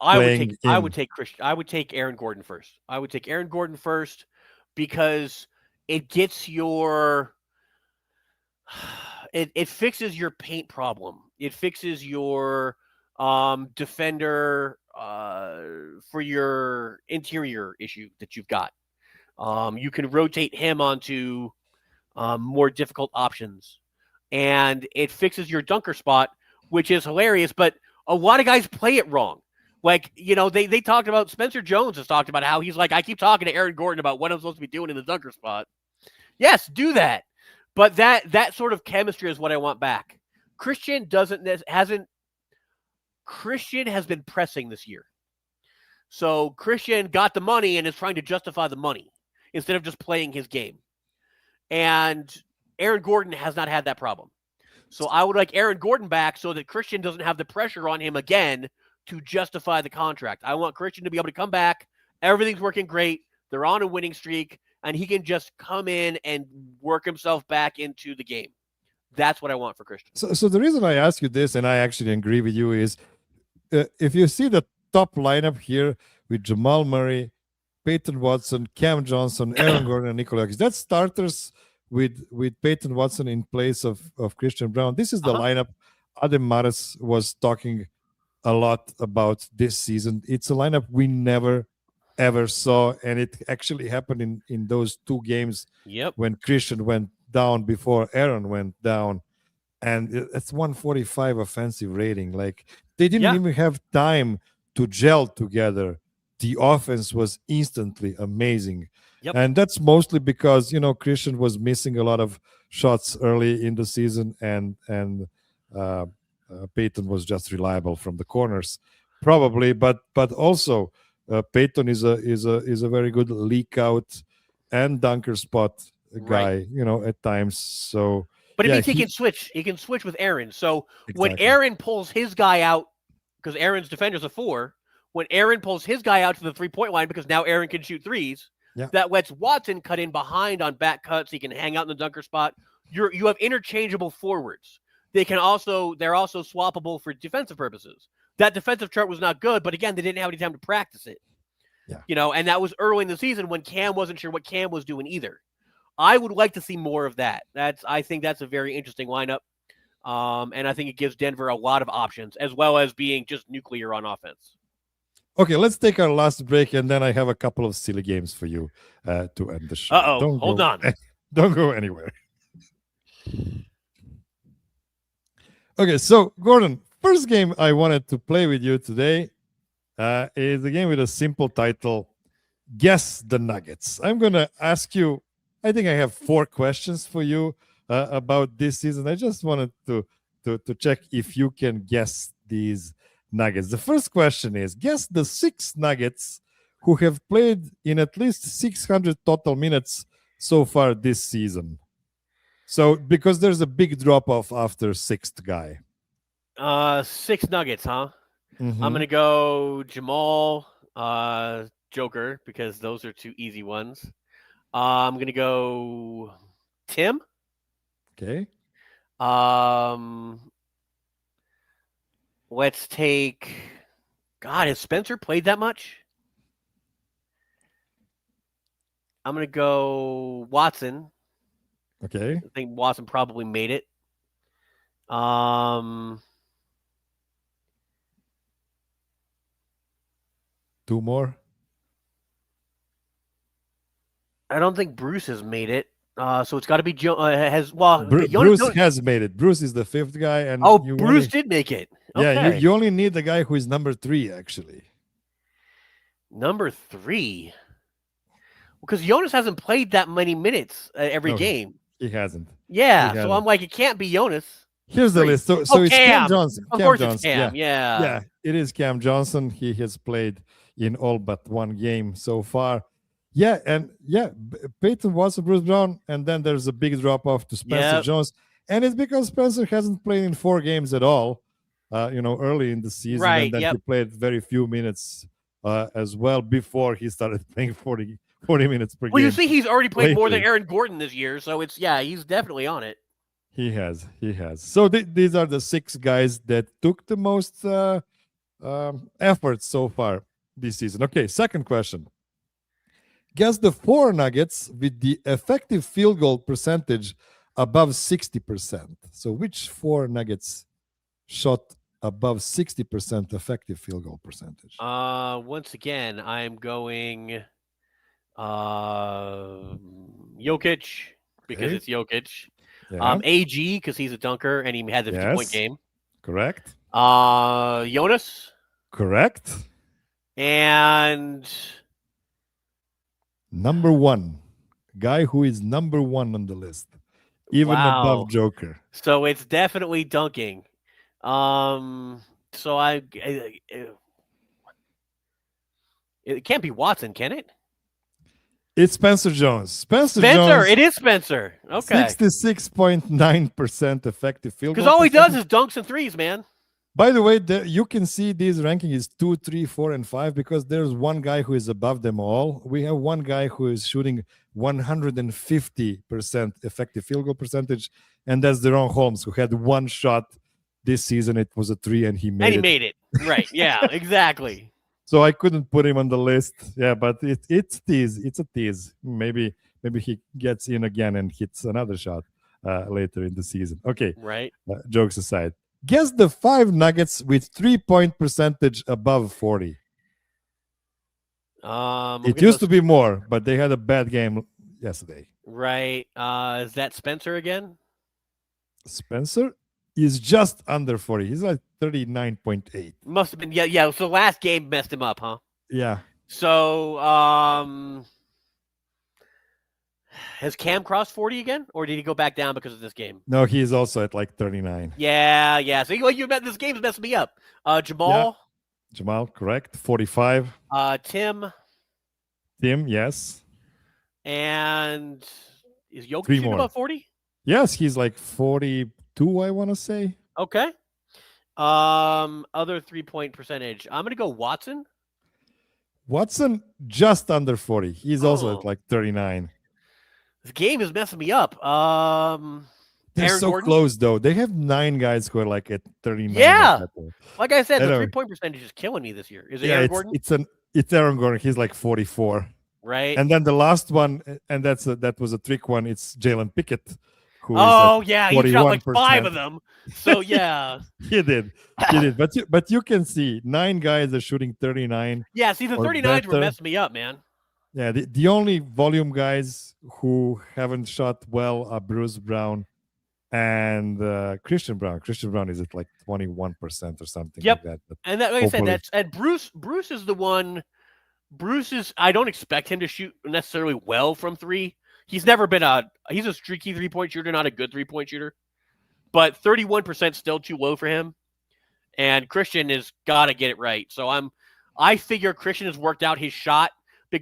I would take Aaron Gordon first. I would take Aaron Gordon first because it gets it fixes your paint problem. It fixes your defender for your interior issue that you've got. You can rotate him onto more difficult options, and it fixes your dunker spot, which is hilarious. But a lot of guys play it wrong. They talked about Spencer Jones has talked about how he's like, I keep talking to Aaron Gordon about what I'm supposed to be doing in the dunker spot. Yes, do that. But that sort of chemistry is what I want back. Christian has been pressing this year. So Christian got the money and is trying to justify the money instead of just playing his game. And Aaron Gordon has not had that problem. So I would like Aaron Gordon back so that Christian doesn't have the pressure on him again to justify the contract. I want Christian to be able to come back. Everything's working great. They're on a winning streak, and he can just come in and work himself back into the game. That's what I want for Christian. So the reason I ask you this, and I actually agree with you, is if you see the top lineup here with Jamal Murray, Peyton Watson, Cam Johnson, Aaron Gordon, and Nikola Jokic, that's starters with Peyton Watson in place of Christian Brown. This is the lineup Adam Mares was talking a lot about this season. It's a lineup we never ever saw, and it actually happened in those 2 games when Christian went down before Aaron went down. and it's 145 offensive rating. Like they didn't Yeah. even have time to gel together. The offense was instantly amazing. Yep. And that's mostly because, Christian was missing a lot of shots early in the season, and uh, Peyton was just reliable from the corners, probably. But also, Peyton is a very good leak out and dunker spot Right. guy, at times. So But it yeah, means he can switch. He can switch with Aaron. So when exactly. Aaron pulls his guy out, because Aaron's defender's a 4, when Aaron pulls his guy out to the 3-point line, because now Aaron can shoot threes, Yeah. that lets Watson cut in behind on back cuts. He can hang out in the dunker spot. You have interchangeable forwards. They're also swappable for defensive purposes. That defensive chart was not good, but again, they didn't have any time to practice it. Yeah. And that was early in the season when Cam wasn't sure what Cam was doing either. I would like to see more of that. I think that's a very interesting lineup. And I think it gives Denver a lot of options, as well as being just nuclear on offense. Okay, let's take our last break, and then I have a couple of silly games for you to end the show. Hold on. Don't go anywhere. Okay, so Gordon, first game I wanted to play with you today is a game with a simple title, Guess the Nuggets. I'm going to ask you, I think I have 4 questions for you about this season. I just wanted to check if you can guess these Nuggets. The first question is, guess the 6 Nuggets who have played in at least 600 total minutes so far this season. So, because there's a big drop-off after 6th guy. 6 Nuggets, huh? Mm-hmm. I'm going to go Jamal, Joker, because those are 2 easy ones. I'm going to go Tim. Okay. Let's take... God, has Spencer played that much? I'm going to go Watson. Okay. I think Watson probably made it. 2 more. I don't think Bruce has made it. So it's got to be Joe. Bruce has made it. Bruce is the 5th guy, and Bruce did make it. Okay. Yeah, you only need the guy who is number 3, actually. Number 3, because Jonas hasn't played that many minutes every game. He hasn't. Yeah, so I'm like, it can't be Jonas. Here's the list. So it's Cam Johnson. Of course, it's Cam. Yeah, it is Cam Johnson. He has played in all but 1 game so far. Yeah, and Peyton was a Bruce Brown, and then there's a big drop off to Spencer Jones, and it's because Spencer hasn't played in 4 games at all. Early in the season, right? And then he played very few minutes as well before he started playing 40 minutes per game. Well, you see, he's already played more than Aaron Gordon this year, so he's definitely on it. He has. So these are the 6 guys that took the most effort so far this season. Okay, second question. Guess the 4 Nuggets with the effective field goal percentage above 60%. So which 4 Nuggets shot above 60% effective field goal percentage? Once again, I'm going Jokic, because it's Jokic. Yeah. AG, because he's a dunker and he had the 50-point game. Correct. Jonas. Correct. And number 1, guy who is number 1 on the list, even above Joker. So it's definitely dunking. So it can't be Watson, can it? It's Spencer Jones. Spencer Jones. It is Spencer. Okay. 66.9% effective field goal. Because all he does is dunks and threes, man. By the way, you can see this ranking is 2, 3, 4, and 5 because there's one guy who is above them all. We have one guy who is shooting 150% effective field goal percentage, and that's Deron Holmes, who had 1 shot this season. It was a 3, and he made it. Right. Yeah, exactly. So I couldn't put him on the list. Yeah, but it's tease. It's a tease. Maybe he gets in again and hits another shot later in the season. Okay. Right. Jokes aside. Guess the 5 Nuggets with 3-point percentage above 40. It used to be more, but they had a bad game yesterday. Right. Is that Spencer again? Spencer? He's just under 40. He's like 39.8. Must have been yeah. So the last game messed him up, huh? Yeah. So has Cam crossed 40 again, or did he go back down because of this game? No, he's also at like 39. Yeah. So you bet this game's messing me up. Yeah. Jamal, Jamal, correct. 45. Tim, Tim, yes. and is Jokic Three shooting more. about 40? Yes, he's like 42, I want to say. Okay. Other 3-point percentage. I'm gonna go Watson. Watson, just under 40. He's also at Oh. like 39. This game is messing me up. They're Aaron so Gordon? close, though. They have 9 guys who are like at 39. Yeah. Like I said, the Anyway. 3-point percentage is killing me this year. Is it Yeah, Aaron Gordon? it's Aaron Gordon. He's like 44. Right. And then the last one, and that was a trick one. It's Jalen Pickett, who is yeah, at 41%. he shot like 5 of them. So yeah, he did. But you can see 9 guys are shooting 39. Yeah, see the 39s were messing me up, man. Yeah, the only volume guys who haven't shot well are Bruce Brown and Christian Brown. Christian Brown is at like 21% or something like that. But and that, like hopefully. I said, Bruce is the one. I don't expect him to shoot necessarily well from 3. He's never been he's a streaky 3-point shooter, not a good 3-point shooter. But 31% still too low for him. And Christian has got to get it right. So I figure Christian has worked out his shot.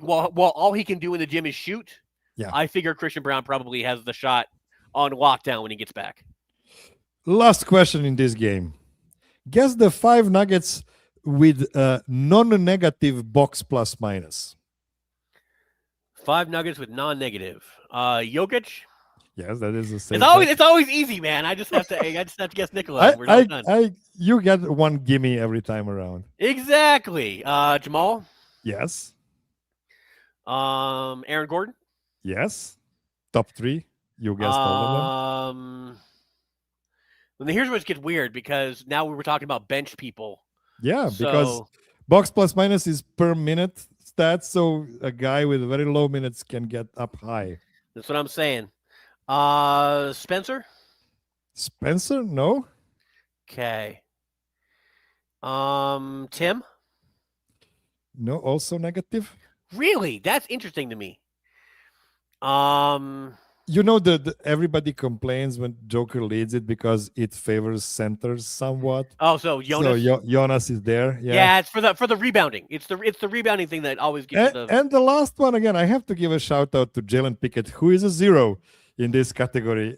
While all he can do in the gym is shoot. Yeah. I figure Christian Brown probably has the shot on lockdown when he gets back. Last question in this game. Guess the 5 nuggets with non-negative box plus minus. 5 nuggets with non-negative. Jokic. Yes, that is the same. It's always easy, man. I just have to guess Nikola. We're not done. You get one gimme every time around. Exactly. Jamal. Yes. Aaron Gordon. Yes. Top 3. You guessed all of them. Here's where it gets weird because now we were talking about bench people. Yeah, because box plus minus is per minute stats, so a guy with very low minutes can get up high. That's what I'm saying. Spencer? Spencer? No. Okay. Tim? No, also negative. Really? That's interesting to me. You know that everybody complains when Joker leads it because it favors centers somewhat. Oh, so Jonas. So Jonas is there. Yeah, it's for the rebounding. It's the rebounding thing that always gives you the. And the last one again, I have to give a shout out to Jalen Pickett, who is a 0 in this category.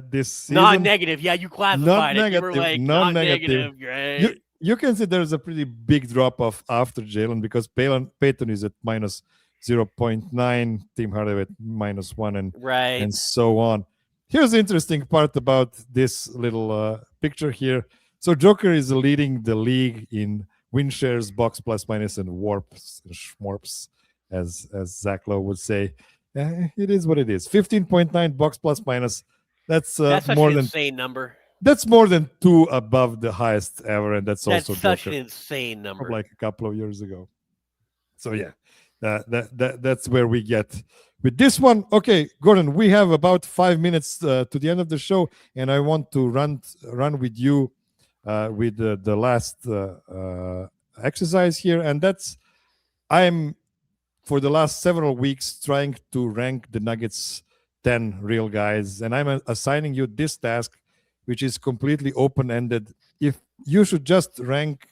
This season. Non-negative. Yeah, you classified it. You were like non-negative. Right. You can see there's a pretty big drop off after Jalen because Peyton is at minus 0.9, Tim Hardaway at minus 1, and so on. Here's the interesting part about this little picture here. So Joker is leading the league in win shares, box plus minus, and warps and schmorps, as Zach Lowe would say. It is what it is. 15.9 box plus minus. That's more than insane number. That's more than 2 above the highest ever, and that's also such Joker, an insane number. like a couple of years ago. So yeah. That's where we get with this one. Okay, Gordon, we have about 5 minutes to the end of the show, and I want to run with you with the last exercise here, and that's I'm for the last several weeks trying to rank the Nuggets 10 real guys, and I'm assigning you this task, which is completely open-ended. If you should just rank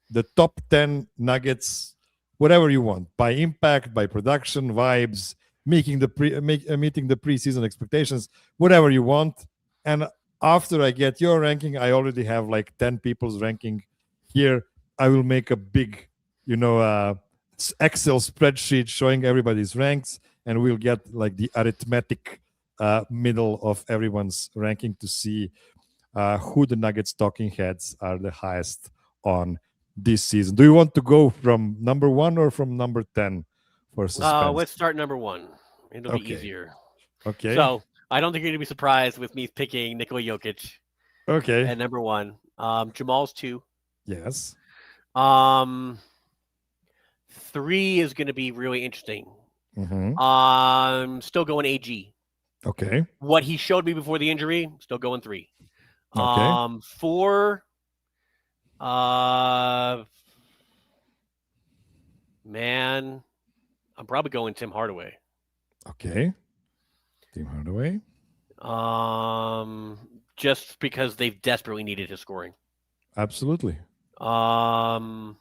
the top 10 Nuggets, whatever you want, by impact, by production, vibes, meeting the preseason expectations, whatever you want. And after I get your ranking, I already have like 10 people's ranking here. I will make a big, Excel spreadsheet showing everybody's ranks, and we'll get like the arithmetic middle of everyone's ranking to see who the Nuggets talking heads are the highest on this season. Do you want to go from number 1 or from number 10 for suspense? Let's start number 1. It'll be easier. Okay. So I don't think you're going to be surprised with me picking Nikola Jokic. Okay. At number 1. Jamal's 2. Yes. 3 is going to be really interesting. Mm-hmm. Still going AG. Okay. What he showed me before the injury, still going 3. Okay. 4, man, I'm probably going Tim Hardaway. Okay. Tim Hardaway. Just because they've desperately needed his scoring. Absolutely. 5,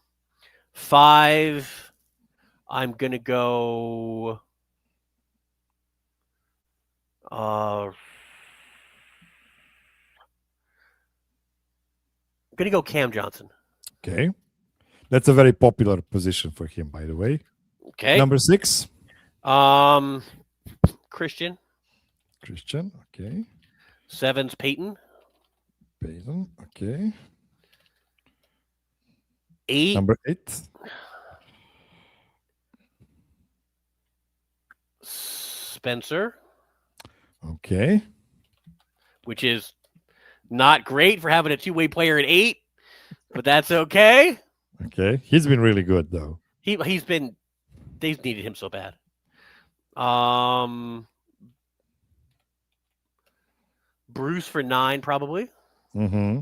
I'm gonna go. I'm gonna go Cam Johnson. Okay. That's a very popular position for him, by the way. Okay. Number 6. Christian. Christian. Okay. 7's Peyton. Payton. Okay. 8. Number 8. Spencer. Okay. Which is not great for having a two-way player at 8, but that's okay. Okay. He's been really good, though. He's been. They've needed him so bad. Bruce for 9, probably. Mm-hmm.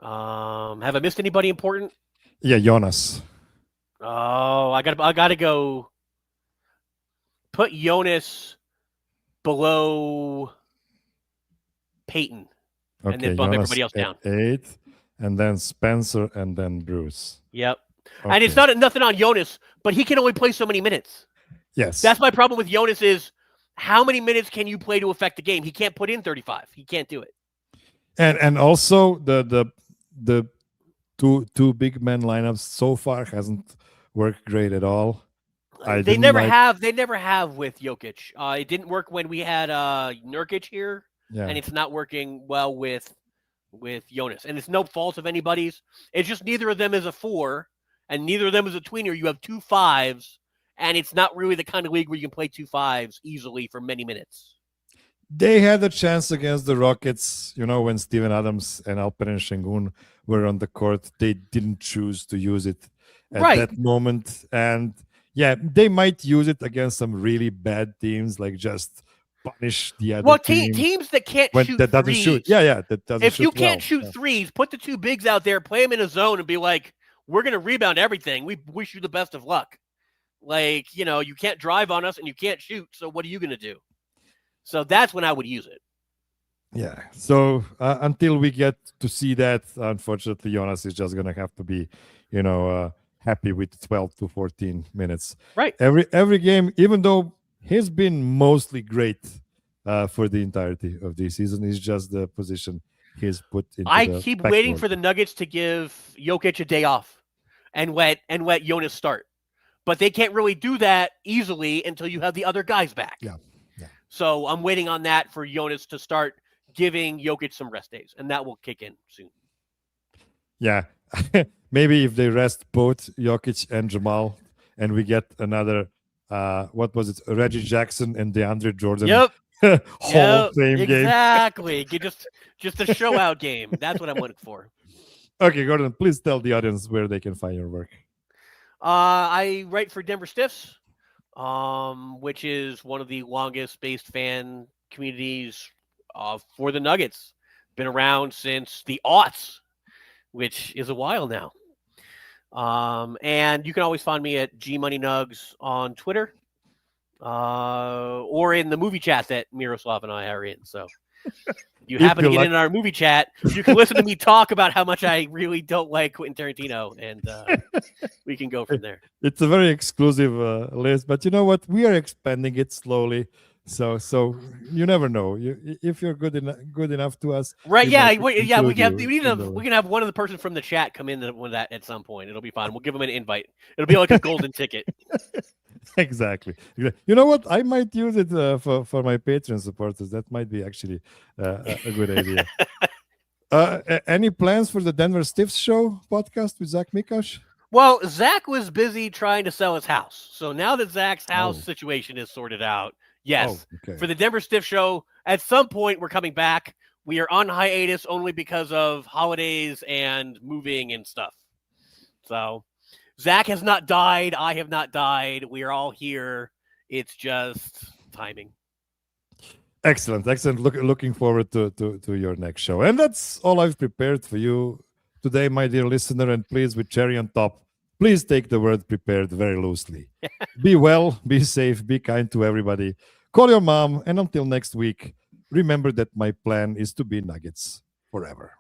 Have I missed anybody important? Yeah, Jonas. Oh, I gotta go. Put Jonas below Peyton, Okay, and then bump Jonas everybody else down. 8, and then Spencer, and then Bruce. Yep. Okay. And it's nothing on Jonas, but he can only play so many minutes. Yes. That's my problem with Jonas is how many minutes can you play to affect the game? He can't put in 35. He can't do it. And also the two big men lineups so far hasn't worked great at all. They never have with Jokic. It didn't work when we had Nurkic here, and it's not working well with Jonas. And it's no fault of anybody's. It's just neither of them is a 4, and neither of them is a tweener. You have 2 5s, and it's not really the kind of league where you can play 2 5s easily for many minutes. They had a chance against the Rockets, when Steven Adams and Alperen Şengün were on the court. They didn't choose to use it at that moment. And yeah, they might use it against some really bad teams, like just punish the other team. Teams that can't shoot that doesn't threes. shoot. Yeah, that doesn't if shoot. You can't shoot threes, put the 2 bigs out there, play them in a zone, and be like, we're going to rebound everything. We wish you the best of luck. Like, you can't drive on us and you can't shoot, so what are you going to do? So that's when I would use it. Yeah. So until we get to see that, unfortunately, Jonas is just going to have to be, happy with 12 to 14 minutes. Right. Every game, even though he's been mostly great for the entirety of the season, is just the position he's put into. I keep waiting for the Nuggets to give Jokic a day off and let Jonas start. But they can't really do that easily until you have the other guys back. Yeah. So I'm waiting on that for Jonas to start giving Jokic some rest days, and that will kick in soon. Yeah. Maybe if they rest both Jokic and Jamal, and we get another, what was it, Reggie Jackson and DeAndre Jordan Hall of Fame game. Exactly. Just a show-out game. That's what I'm looking for. Okay, Gordon, please tell the audience where they can find your work. I write for Denver Stiffs, which is one of the longest-based fan communities for the Nuggets. Been around since the aughts, which is a while now. And you can always find me at GMoneyNugs on Twitter, or in the movie chat that Miroslav and I are in. So you happen to get in our movie chat, you can listen to me talk about how much I really don't like Quentin Tarantino, and we can go from there. It's a very exclusive list, but you know what? We are expanding it slowly. So you never know. If you're good enough to us, right? Yeah. We can have one of the person from the chat come in with that at some point. It'll be fun. We'll give them an invite. It'll be like a golden ticket. Exactly. You know what? I might use it for my Patreon supporters. That might be actually a good idea. Any plans for the Denver Stiffs show podcast with Zach Mikosh? Well, Zach was busy trying to sell his house. So now that Zach's house situation is sorted out, yes, for the Denver Stiff show, at some point we're coming back. We are on hiatus only because of holidays and moving and stuff. So Zach has not died. I have not died. We are all here. It's just timing. Excellent, excellent. Looking forward to your next show. And that's all I've prepared for you today, my dear listener. And please, with cherry on top, please take the word prepared very loosely. Be well, be safe, be kind to everybody. Call your mom. And until next week, remember that my plan is to be Nuggets forever.